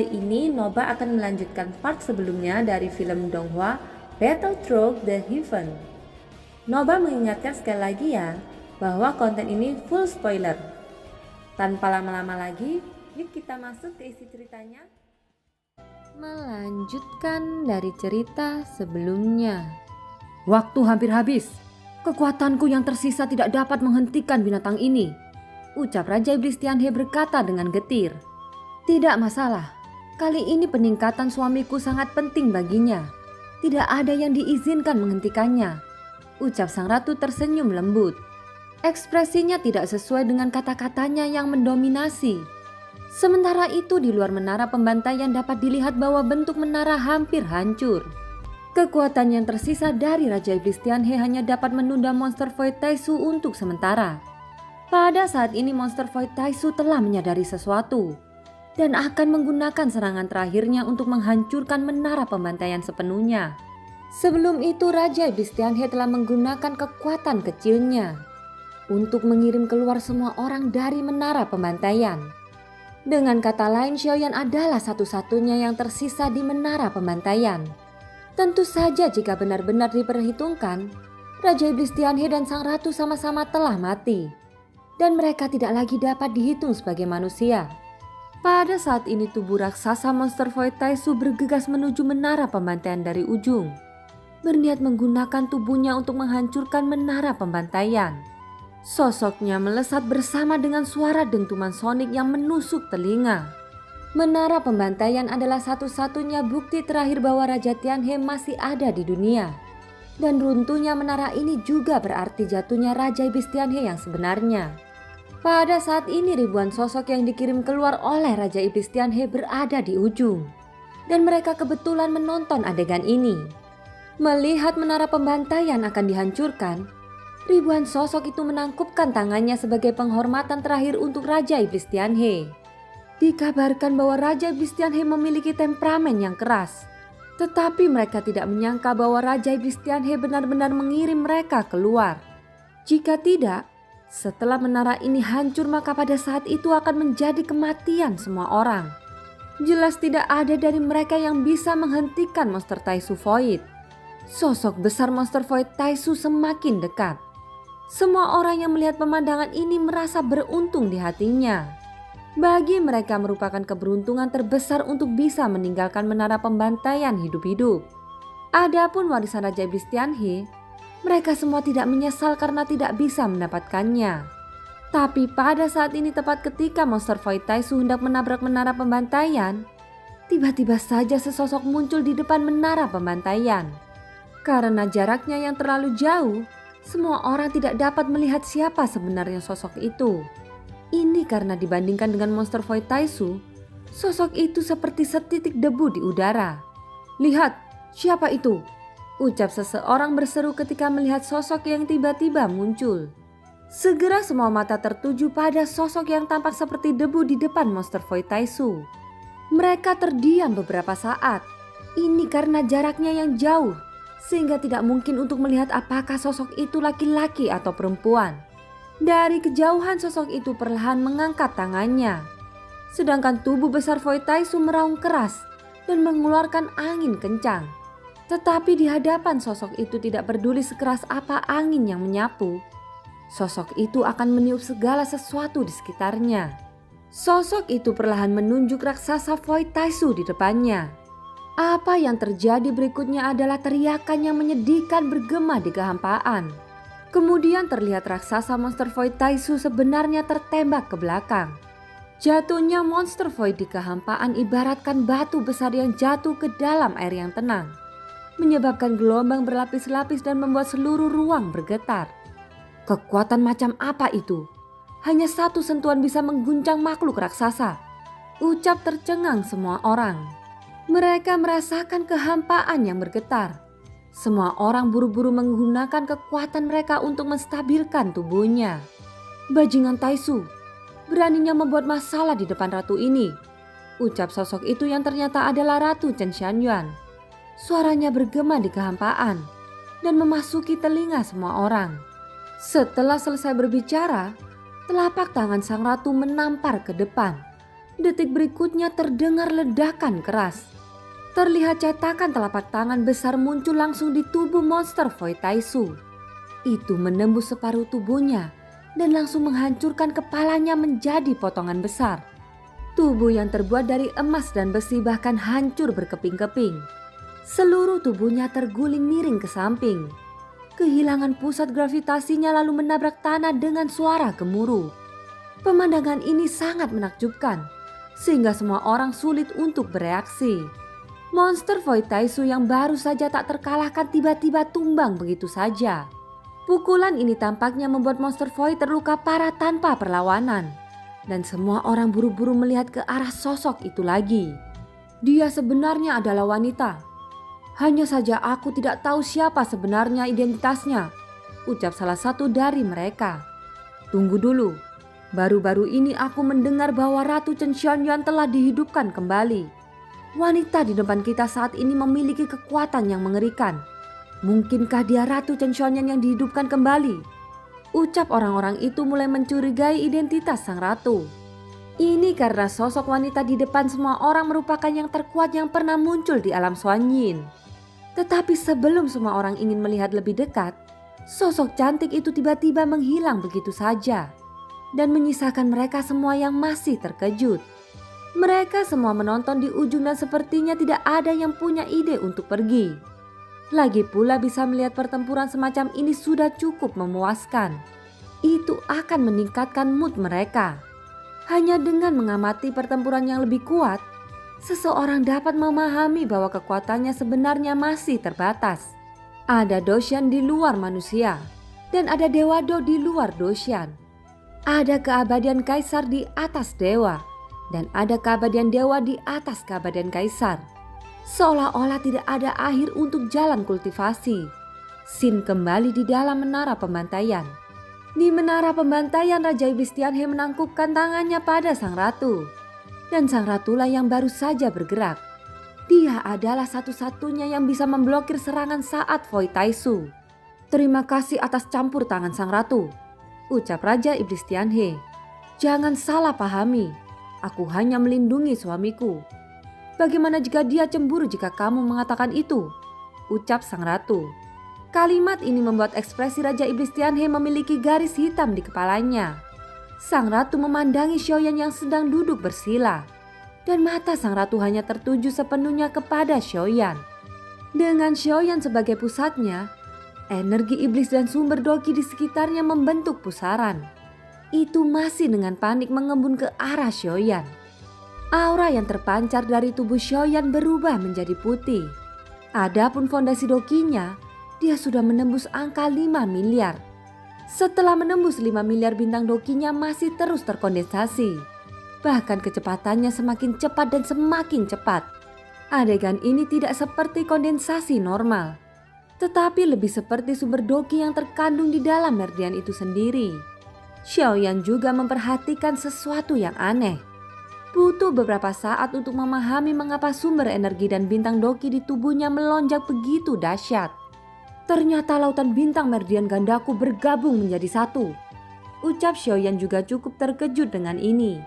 Kali ini Noba akan melanjutkan part sebelumnya dari film Donghua Battle Through the Heaven. Noba mengingatkan sekali lagi ya bahwa konten ini full spoiler. Tanpa lama-lama lagi, yuk kita masuk ke isi ceritanya. Melanjutkan dari cerita sebelumnya. Waktu hampir habis. Kekuatanku yang tersisa tidak dapat menghentikan binatang ini, ucap Raja Iblis Tianhe berkata dengan getir. Tidak masalah. Kali ini peningkatan suamiku sangat penting baginya. Tidak ada yang diizinkan menghentikannya, ucap sang ratu tersenyum lembut. Ekspresinya tidak sesuai dengan kata-katanya yang mendominasi. Sementara itu di luar menara pembantaian dapat dilihat bahwa bentuk menara hampir hancur. Kekuatan yang tersisa dari Raja Iblis Tianhe hanya dapat menunda monster Void Taisu untuk sementara. Pada saat ini monster Void Taisu telah menyadari sesuatu dan akan menggunakan serangan terakhirnya untuk menghancurkan menara pembantaian sepenuhnya. Sebelum itu Raja Iblis Tianhe telah menggunakan kekuatan kecilnya untuk mengirim keluar semua orang dari menara pembantaian. Dengan kata lain, Xiaoyan adalah satu-satunya yang tersisa di menara pembantaian. Tentu saja jika benar-benar diperhitungkan, Raja Iblis Tianhe dan Sang Ratu sama-sama telah mati, dan mereka tidak lagi dapat dihitung sebagai manusia. Pada saat ini tubuh raksasa monster Void Taisu bergegas menuju menara pembantaian dari ujung, berniat menggunakan tubuhnya untuk menghancurkan menara pembantaian. Sosoknya melesat bersama dengan suara dentuman sonik yang menusuk telinga. Menara pembantaian adalah satu-satunya bukti terakhir bahwa Raja Tianhe masih ada di dunia. Dan runtuhnya menara ini juga berarti jatuhnya Raja Iblis Tianhe yang sebenarnya. Pada saat ini ribuan sosok yang dikirim keluar oleh Raja Iblis Tianhe berada di ujung. Dan mereka kebetulan menonton adegan ini. Melihat menara pembantaian akan dihancurkan, ribuan sosok itu menangkupkan tangannya sebagai penghormatan terakhir untuk Raja Iblis Tianhe. Dikabarkan bahwa Raja Iblis Tianhe memiliki temperamen yang keras. Tetapi mereka tidak menyangka bahwa Raja Iblis Tianhe benar-benar mengirim mereka keluar. Jika tidak, setelah menara ini hancur maka pada saat itu akan menjadi kematian semua orang. Jelas tidak ada dari mereka yang bisa menghentikan monster Taisu Void. Sosok besar monster Void Taisu semakin dekat. Semua orang yang melihat pemandangan ini merasa beruntung di hatinya. Bagi mereka merupakan keberuntungan terbesar untuk bisa meninggalkan menara pembantaian hidup-hidup. Adapun warisan Raja Iblis Tianhe, mereka semua tidak menyesal karena tidak bisa mendapatkannya. Tapi pada saat ini tepat ketika monster Void Taisu hendak menabrak menara pembantaian, tiba-tiba saja sesosok muncul di depan menara pembantaian. Karena jaraknya yang terlalu jauh, semua orang tidak dapat melihat siapa sebenarnya sosok itu. Ini karena dibandingkan dengan monster Void Taisu, sosok itu seperti setitik debu di udara. Lihat, siapa itu? Ucap seseorang berseru ketika melihat sosok yang tiba-tiba muncul. Segera semua mata tertuju pada sosok yang tampak seperti debu di depan monster Void Taisu. Mereka terdiam beberapa saat. Ini karena jaraknya yang jauh, sehingga tidak mungkin untuk melihat apakah sosok itu laki-laki atau perempuan. Dari kejauhan sosok itu perlahan mengangkat tangannya. Sedangkan tubuh besar Void Taisu meraung keras dan mengeluarkan angin kencang. Tetapi di hadapan sosok itu tidak peduli sekeras apa angin yang menyapu. Sosok itu akan meniup segala sesuatu di sekitarnya. Sosok itu perlahan menunjuk raksasa Void Taisu di depannya. Apa yang terjadi berikutnya adalah teriakan yang menyedihkan bergema di kehampaan. Kemudian terlihat raksasa monster Void Taisu sebenarnya tertembak ke belakang. Jatuhnya monster Void di kehampaan ibaratkan batu besar yang jatuh ke dalam air yang tenang, menyebabkan gelombang berlapis-lapis dan membuat seluruh ruang bergetar. Kekuatan macam apa itu? Hanya satu sentuhan bisa mengguncang makhluk raksasa, ucap tercengang semua orang. Mereka merasakan kehampaan yang bergetar. Semua orang buru-buru menggunakan kekuatan mereka untuk menstabilkan tubuhnya. Bajingan Taisu, beraninya membuat masalah di depan ratu ini, ucap sosok itu yang ternyata adalah Ratu Chen Xianyuan. Suaranya bergema di kehampaan dan memasuki telinga semua orang. Setelah selesai berbicara, telapak tangan sang ratu menampar ke depan, Detik berikutnya terdengar ledakan keras. Terlihat cetakan telapak tangan besar muncul langsung di tubuh monster Void Taisu. Itu menembus separuh tubuhnya dan langsung menghancurkan kepalanya menjadi potongan besar. Tubuh yang terbuat dari emas dan besi bahkan hancur berkeping-keping. Seluruh tubuhnya terguling miring ke samping. Kehilangan pusat gravitasinya lalu menabrak tanah dengan suara gemuruh. Pemandangan ini sangat menakjubkan, sehingga semua orang sulit untuk bereaksi. Monster Void Taisu yang baru saja tak terkalahkan tiba-tiba tumbang begitu saja. Pukulan ini tampaknya membuat monster Void terluka parah tanpa perlawanan. Dan semua orang buru-buru melihat ke arah sosok itu lagi. Dia sebenarnya adalah wanita. Hanya saja aku tidak tahu siapa sebenarnya identitasnya, ucap salah satu dari mereka. Tunggu dulu, baru-baru ini aku mendengar bahwa Ratu Chen Xianyuan telah dihidupkan kembali. Wanita di depan kita saat ini memiliki kekuatan yang mengerikan. Mungkinkah dia Ratu Chen Xianyuan yang dihidupkan kembali? Ucap orang-orang itu mulai mencurigai identitas sang ratu. Ini karena sosok wanita di depan semua orang merupakan yang terkuat yang pernah muncul di alam Xuanyin. Tetapi sebelum semua orang ingin melihat lebih dekat, sosok cantik itu tiba-tiba menghilang begitu saja dan menyisakan mereka semua yang masih terkejut. Mereka semua menonton di ujung dan sepertinya tidak ada yang punya ide untuk pergi. Lagi pula bisa melihat pertempuran semacam ini sudah cukup memuaskan. Itu akan meningkatkan mood mereka. Hanya dengan mengamati pertempuran yang lebih kuat, seseorang dapat memahami bahwa kekuatannya sebenarnya masih terbatas. Ada Doshan di luar manusia, dan ada Dewa Do di luar Doshan. Ada keabadian kaisar di atas dewa, dan ada keabadian dewa di atas keabadian kaisar. Seolah-olah tidak ada akhir untuk jalan kultivasi. Sin kembali di dalam menara pembantaian. Di menara pembantaian, Raja Iblis Tianhe menangkupkan tangannya pada sang ratu. Dan sang ratulah yang baru saja bergerak. Dia adalah satu-satunya yang bisa memblokir serangan saat Void Taisu. Terima kasih atas campur tangan sang ratu, ucap Raja Iblis Tianhe. Jangan salah pahami, aku hanya melindungi suamiku. Bagaimana jika dia cemburu jika kamu mengatakan itu? Ucap sang ratu. Kalimat ini membuat ekspresi Raja Iblis Tianhe memiliki garis hitam di kepalanya. Sang ratu memandangi Xiaoyan yang sedang duduk bersila. Dan mata sang ratu hanya tertuju sepenuhnya kepada Xiaoyan. Dengan Xiaoyan sebagai pusatnya, energi iblis dan sumber doki di sekitarnya membentuk pusaran. Itu masih dengan panik mengembun ke arah Xiaoyan. Aura yang terpancar dari tubuh Xiaoyan berubah menjadi putih. Adapun fondasi dokinya, dia sudah menembus angka 5 miliar. Setelah menembus 5 miliar, bintang dokinya masih terus terkondensasi. Bahkan kecepatannya semakin cepat dan semakin cepat. Adegan ini tidak seperti kondensasi normal, tetapi lebih seperti sumber doki yang terkandung di dalam meridian itu sendiri. Xiaoyan juga memperhatikan sesuatu yang aneh. Butuh beberapa saat untuk memahami mengapa sumber energi dan bintang doki di tubuhnya melonjak begitu dahsyat. Ternyata lautan bintang meridian gandaku bergabung menjadi satu. Ucap Xiaoyan juga cukup terkejut dengan ini.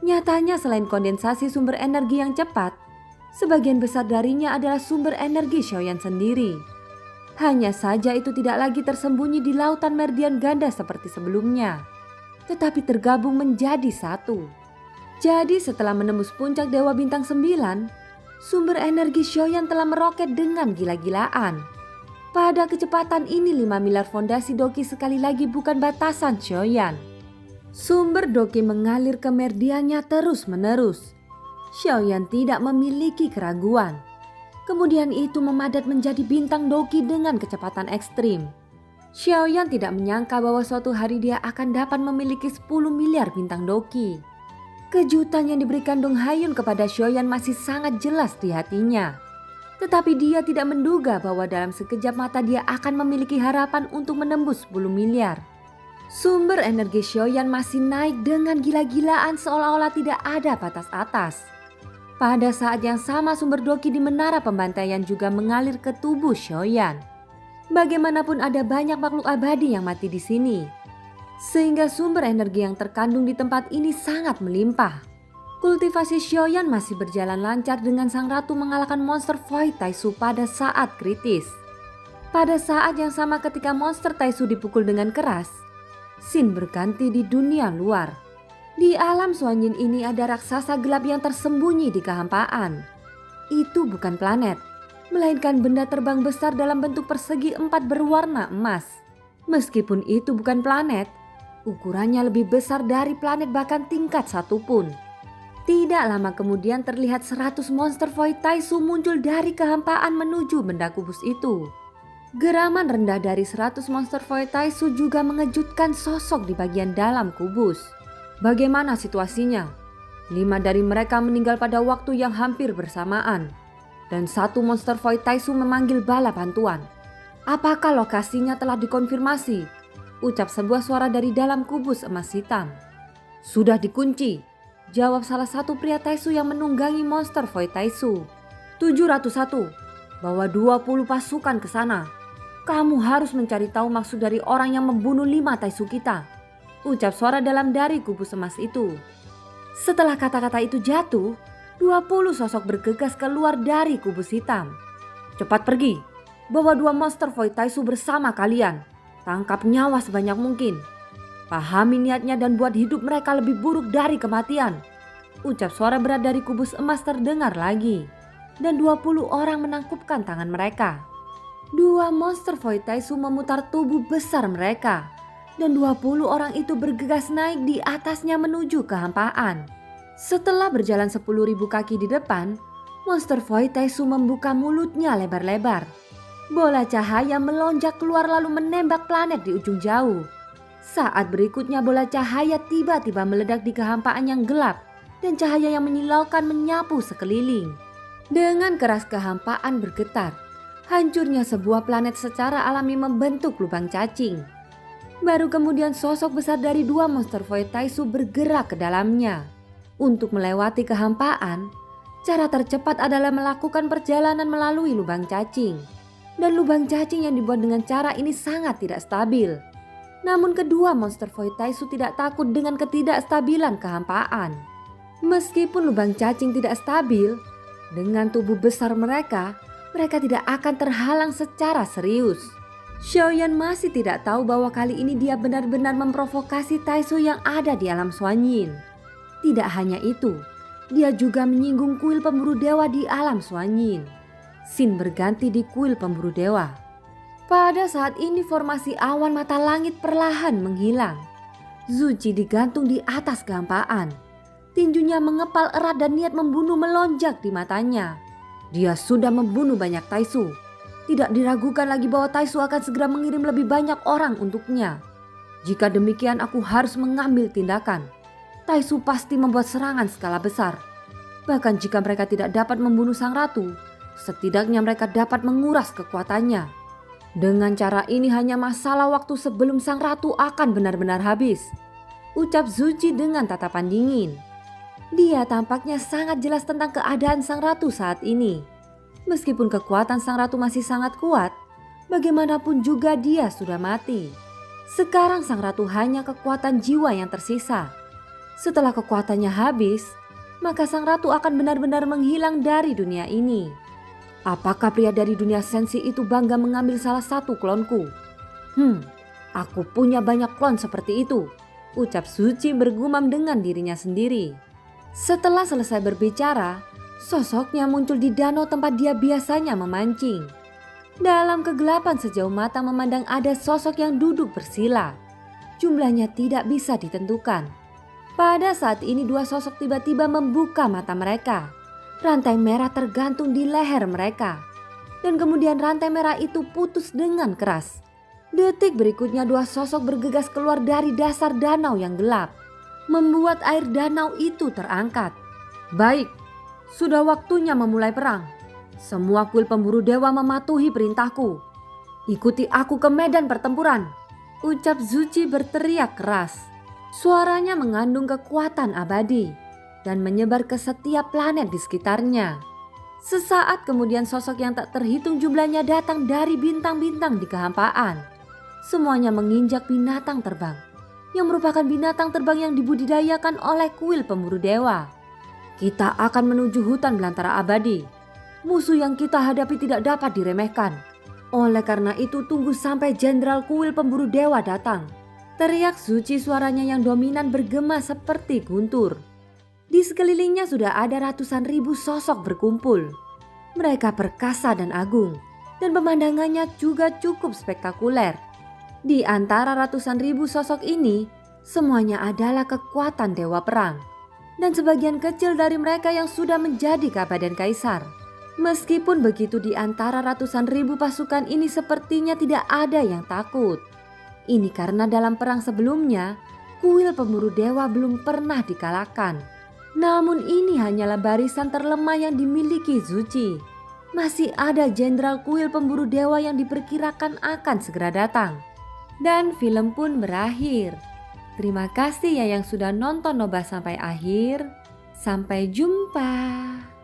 Nyatanya selain kondensasi sumber energi yang cepat, sebagian besar darinya adalah sumber energi Xiaoyan sendiri. Hanya saja itu tidak lagi tersembunyi di lautan meridian ganda seperti sebelumnya, tetapi tergabung menjadi satu. Jadi setelah menembus puncak Dewa Bintang 9, sumber energi Xiaoyan telah meroket dengan gila-gilaan. Pada kecepatan ini 5 miliar fondasi doki sekali lagi bukan batasan Xiaoyan. Sumber doki mengalir ke meridiannya terus-menerus. Xiaoyan tidak memiliki keraguan. Kemudian itu memadat menjadi bintang doki dengan kecepatan ekstrim. Xiaoyan tidak menyangka bahwa suatu hari dia akan dapat memiliki 10 miliar bintang doki. Kejutan yang diberikan Dong Haiyun kepada Xiaoyan masih sangat jelas di hatinya. Tetapi dia tidak menduga bahwa dalam sekejap mata dia akan memiliki harapan untuk menembus 10 miliar. Sumber energi Xiaoyan masih naik dengan gila-gilaan seolah-olah tidak ada batas atas. Pada saat yang sama sumber doki di menara pembantaian juga mengalir ke tubuh Xiaoyan. Bagaimanapun ada banyak makhluk abadi yang mati di sini. Sehingga sumber energi yang terkandung di tempat ini sangat melimpah. Kultivasi Xiaoyan masih berjalan lancar dengan sang ratu mengalahkan monster Void Taisu pada saat kritis. Pada saat yang sama ketika monster Taisu dipukul dengan keras, scene berganti di dunia luar. Di alam Xuanyin ini ada raksasa gelap yang tersembunyi di kehampaan. Itu bukan planet, melainkan benda terbang besar dalam bentuk persegi 4 berwarna emas. Meskipun itu bukan planet, ukurannya lebih besar dari planet bahkan tingkat 1 pun. Tidak lama kemudian terlihat 100 monster Void Taisu muncul dari kehampaan menuju benda kubus itu. Geraman rendah dari 100 monster Void Taisu juga mengejutkan sosok di bagian dalam kubus. Bagaimana situasinya? 5 dari mereka meninggal pada waktu yang hampir bersamaan. Dan 1 monster Void Taisu memanggil bala bantuan. Apakah lokasinya telah dikonfirmasi? Ucap sebuah suara dari dalam kubus emas hitam. Sudah dikunci, jawab salah satu pria Taisu yang menunggangi monster Void Taisu. 701, bawa 20 pasukan ke sana. Kamu harus mencari tahu maksud dari orang yang membunuh 5 Taisu kita. Ucap suara dalam dari kubus emas itu. Setelah kata-kata itu jatuh, 20 sosok bergegas keluar dari kubus hitam. Cepat pergi, bawa 2 monster Void Taisu bersama kalian. Tangkap nyawa sebanyak mungkin. Pahami niatnya dan buat hidup mereka lebih buruk dari kematian. Ucap suara berat dari kubus emas terdengar lagi. Dan 20 orang menangkupkan tangan mereka. 2 monster Void Taisu memutar tubuh besar mereka. Dan 20 orang itu bergegas naik di atasnya menuju kehampaan. Setelah berjalan 10.000 kaki di depan, monster Void Taisu membuka mulutnya lebar-lebar. Bola cahaya melonjak keluar lalu menembak planet di ujung jauh. Saat berikutnya bola cahaya tiba-tiba meledak di kehampaan yang gelap dan cahaya yang menyilaukan menyapu sekeliling. Dengan keras kehampaan bergetar. Hancurnya sebuah planet secara alami membentuk lubang cacing. Baru kemudian sosok besar dari 2 monster Void Taisu bergerak ke dalamnya. Untuk melewati kehampaan, cara tercepat adalah melakukan perjalanan melalui lubang cacing. Dan lubang cacing yang dibuat dengan cara ini sangat tidak stabil. Namun kedua monster Void Taisu tidak takut dengan ketidakstabilan kehampaan. Meskipun lubang cacing tidak stabil, dengan tubuh besar mereka tidak akan terhalang secara serius. Xiaoyan masih tidak tahu bahwa kali ini dia benar-benar memprovokasi Taisu yang ada di alam Xuanyin. Tidak hanya itu, dia juga menyinggung kuil pemburu dewa di alam Xuanyin. Scene berganti di kuil pemburu dewa. Pada saat ini formasi awan mata langit perlahan menghilang. Zuci digantung di atas kehampaan. Tinjunya mengepal erat dan niat membunuh melonjak di matanya. Dia sudah membunuh banyak Taisu. Tidak diragukan lagi bahwa Taisu akan segera mengirim lebih banyak orang untuknya. Jika demikian aku harus mengambil tindakan. Taisu pasti membuat serangan skala besar. Bahkan jika mereka tidak dapat membunuh sang ratu, setidaknya mereka dapat menguras kekuatannya. Dengan cara ini hanya masalah waktu sebelum sang ratu akan benar-benar habis. Ucap Zuci dengan tatapan dingin. Dia tampaknya sangat jelas tentang keadaan sang ratu saat ini. Meskipun kekuatan sang ratu masih sangat kuat, bagaimanapun juga dia sudah mati. Sekarang sang ratu hanya kekuatan jiwa yang tersisa. Setelah kekuatannya habis, maka sang ratu akan benar-benar menghilang dari dunia ini. Apakah pria dari dunia sensi itu bangga mengambil salah satu klonku? Aku punya banyak klon seperti itu, ucap Zuci bergumam dengan dirinya sendiri. Setelah selesai berbicara, sosoknya muncul di danau tempat dia biasanya memancing. Dalam kegelapan sejauh mata memandang ada sosok yang duduk bersila. Jumlahnya tidak bisa ditentukan. Pada saat ini 2 sosok tiba-tiba membuka mata mereka. Rantai merah tergantung di leher mereka. Dan kemudian rantai merah itu putus dengan keras. Detik berikutnya 2 sosok bergegas keluar dari dasar danau yang gelap. Membuat air danau itu terangkat. Baik, sudah waktunya memulai perang. Semua kuil pemburu dewa mematuhi perintahku. Ikuti aku ke medan pertempuran, ucap Zuci berteriak keras. Suaranya mengandung kekuatan abadi dan menyebar ke setiap planet di sekitarnya. Sesaat kemudian sosok yang tak terhitung jumlahnya datang dari bintang-bintang di kehampaan. Semuanya menginjak binatang terbang, yang merupakan binatang terbang yang dibudidayakan oleh kuil pemburu dewa. Kita akan menuju hutan belantara abadi. Musuh yang kita hadapi tidak dapat diremehkan. Oleh karena itu tunggu sampai Jenderal Kuil Pemburu Dewa datang. Teriak Zuchi, suaranya yang dominan bergema seperti guntur. Di sekelilingnya sudah ada ratusan ribu sosok berkumpul. Mereka perkasa dan agung, dan pemandangannya juga cukup spektakuler. Di antara ratusan ribu sosok ini, semuanya adalah kekuatan dewa perang. Dan sebagian kecil dari mereka yang sudah menjadi Kabaden Kaisar. Meskipun begitu, di antara ratusan ribu pasukan ini sepertinya tidak ada yang takut. Ini karena dalam perang sebelumnya, Kuil Pemburu Dewa belum pernah dikalahkan. Namun ini hanyalah barisan terlemah yang dimiliki Zuchi. Masih ada Jenderal Kuil Pemburu Dewa yang diperkirakan akan segera datang. Dan film pun berakhir. Terima kasih ya yang sudah nonton Nobah sampai akhir. Sampai jumpa.